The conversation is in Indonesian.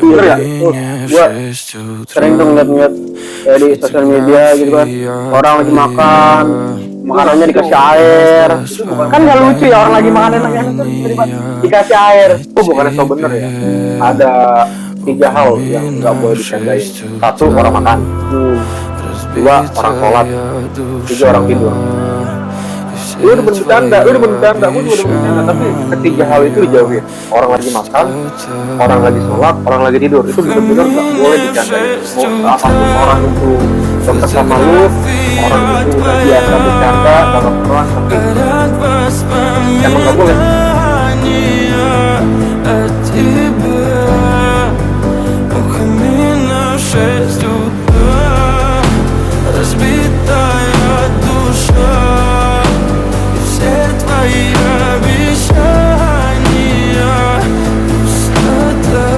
Bener ya? Gua sering tuh ngeliat kayak di sosial media gitu kan, orang lagi makan, makanannya dikasih air. Kan nggak lucu ya orang lagi makan enak-enak tuh tiba-tiba dikasih air. Bukannya so bener ya? Ada 3 hal yang nggak boleh dicandain. 1, orang makan. 2, orang sholat. 3, orang tidur. Lu udah bercanda, gue juga udah bercanda, tapi ketiga hal itu dijauhin. Orang lagi makan, orang lagi sholat, orang lagi tidur, itu benar-benar nggak boleh dicandain. Mau apapun orang itu deket sama lu, orang itu udah biasa bercanda dalam perang, tapi emang nggak boleh.